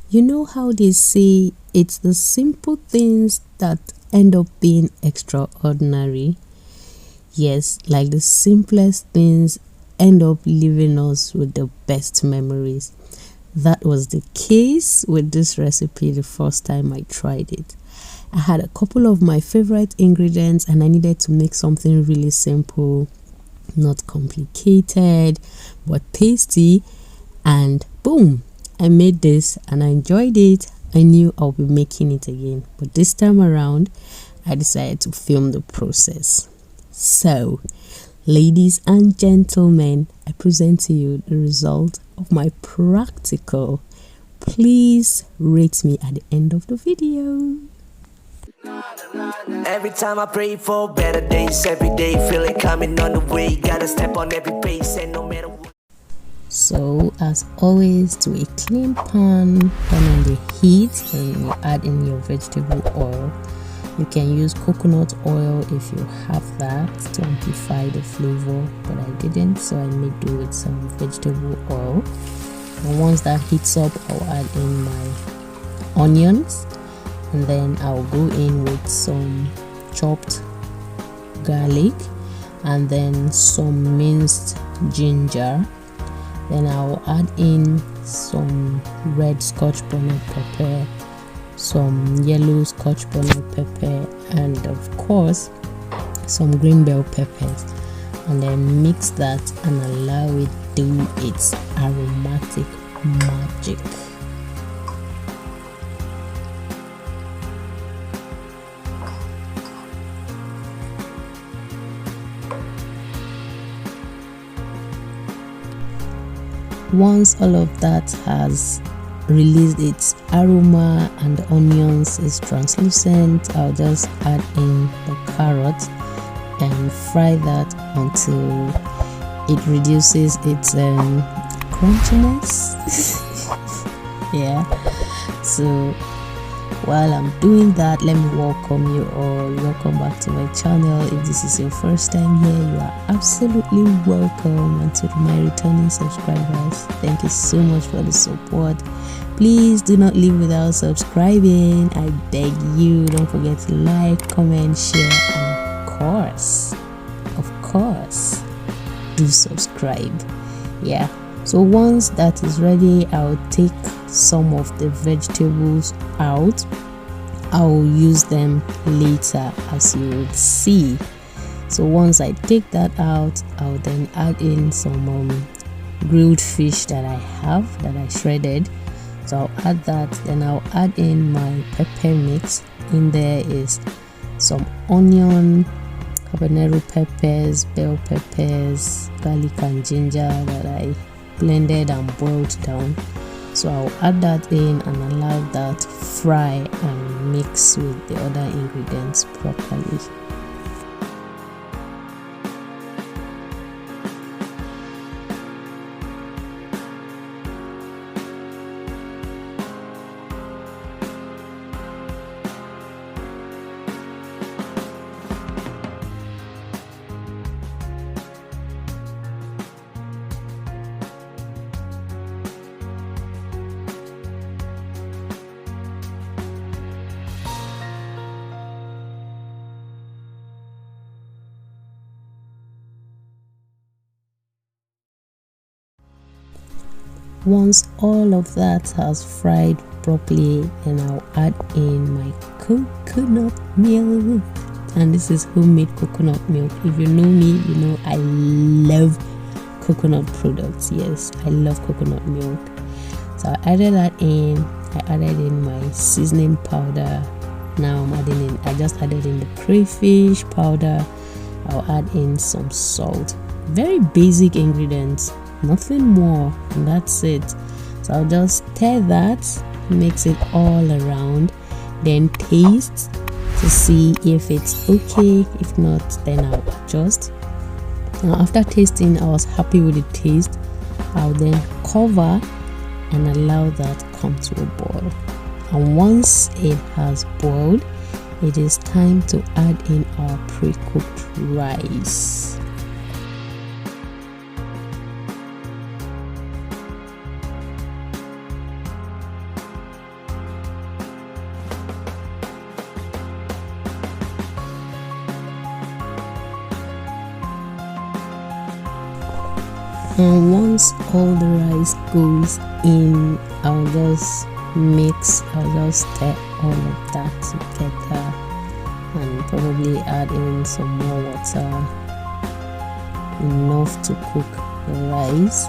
You know how they say it's the simple things that end up being extraordinary? Yes, like the simplest things end up leaving us with the best memories. That was the case with this recipe the first time I tried it. I had a couple of my favorite ingredients and I needed to make something really simple, not complicated, but tasty. And boom, I made this and I enjoyed it. I knew I'll be making it again, but this time around, I decided to film the process. So, ladies and gentlemen, I present to you the result of my practical. Please rate me at the end of the video. Every time I pray for better days, every day feel it coming on the way. Gotta step on every pace and no matter what. So as always, to a clean pan, turn on the heat and you add in your vegetable oil. You can use coconut oil if you have that to amplify the flavor, but I didn't, so I made do with some vegetable oil. And once that heats up, I'll add in my onions, and then I'll go in with some chopped garlic and then some minced ginger. Then I'll add in some red scotch bonnet pepper, some yellow scotch bonnet pepper, and of course some green bell peppers, and then mix that and allow it do its aromatic magic. Once all of that has released its aroma and the onions is translucent, I'll just add in the carrot and fry that until it reduces its crunchiness. Yeah, so while I'm doing that, let me welcome you all. Welcome back to my channel. If this is your first time here, you are absolutely welcome, and to my returning subscribers, thank you so much for the support. Please do not leave without subscribing. I beg you. Don't forget to like, comment, share, and of course, do subscribe. Yeah, so once that is ready, I'll take some of the vegetables out. I'll use them later, as you would see. So once I take that out, I'll then add in some grilled fish that I have, that I shredded. So I'll add that, then I'll add in my pepper mix. In there is some onion, habanero peppers, bell peppers, garlic and ginger that I blended and boiled down. So I'll add that in and allow that fry and mix with the other ingredients properly. Once all of that has fried properly, then I'll add in my coconut milk, and this is homemade coconut milk. If you know me, you know I love coconut products. Yes, I love coconut milk. So I added that in. I added in my seasoning powder. Now I'm adding in, I just added in the crayfish powder. I'll add in some salt. Very basic ingredients, nothing more, and that's it. So I'll just stir that, mix it all around, then taste to see if it's okay. If not, then I'll adjust. Now after tasting, I was happy with the taste. I'll then cover and allow that come to a boil. And once it has boiled, it is time to add in our pre-cooked rice. And once all the rice goes in, I'll just stir all of that together and probably add in some more water, enough to cook the rice.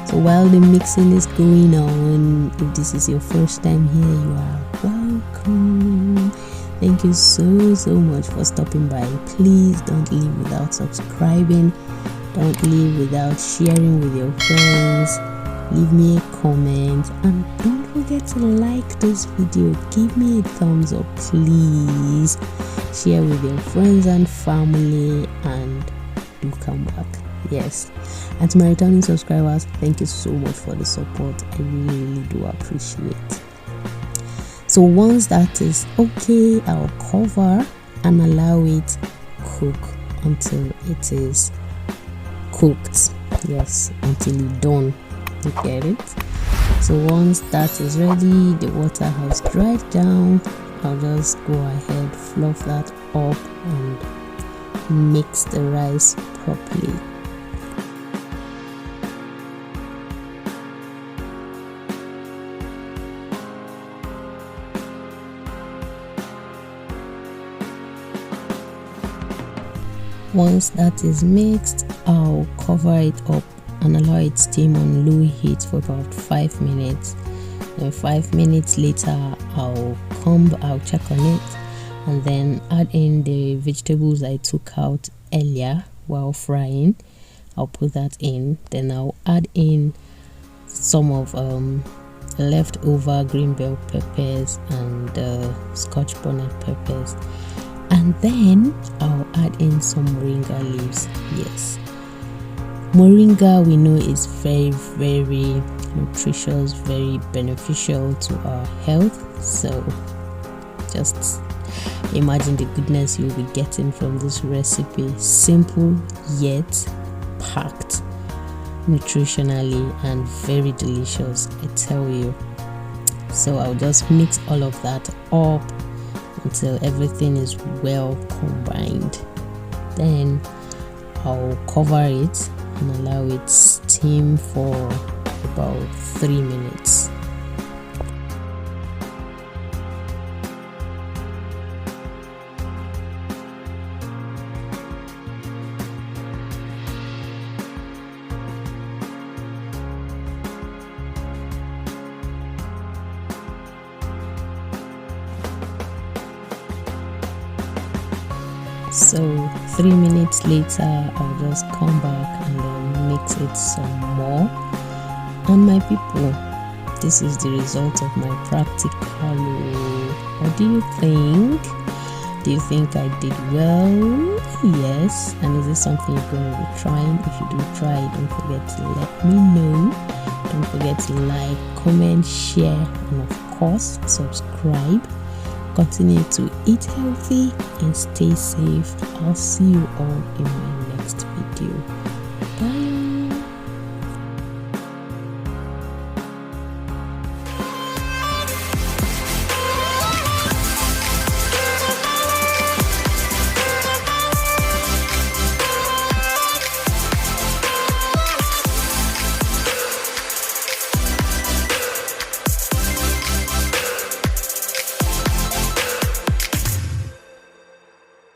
So while the mixing is going on, if this is your first time here, you are welcome. Thank you so much for stopping by. Please don't leave without subscribing. Don't leave without sharing with your friends. Leave me a comment and don't forget to like this video. Give me a thumbs up, please. Share with your friends and family and do come back. Yes. And to my returning subscribers, thank you so much for the support. I really do appreciate. So once that is okay, I'll cover and allow it cook until it is cooked. Yes, until it's done. You get it? So once that is ready, the water has dried down, I'll just go ahead, fluff that up and mix the rice properly. Once that is mixed, I'll cover it up and allow it steam on low heat for about 5 minutes. Then 5 minutes later, I'll check on it and then add in the vegetables I took out earlier while frying. I'll put that in. Then I'll add in some of leftover green bell peppers and scotch bonnet peppers. And then I'll add in some moringa leaves. Yes, moringa we know is very nutritious, very beneficial to our health. So just imagine the goodness you'll be getting from this recipe. Simple yet packed nutritionally and very delicious, I tell you. So I'll just mix all of that up until everything is well combined. Then I'll cover it and allow it steam for about 3 minutes. So 3 minutes later, I'll just come back and then mix it some more. And my people, this is the result of my practical. What do you think? Do you think I did well? Yes. And is this something you're going to be trying? If you do try, don't forget to let me know. Don't forget to like, comment, share, and of course subscribe. Continue to eat healthy and stay safe. I'll see you all in my next video.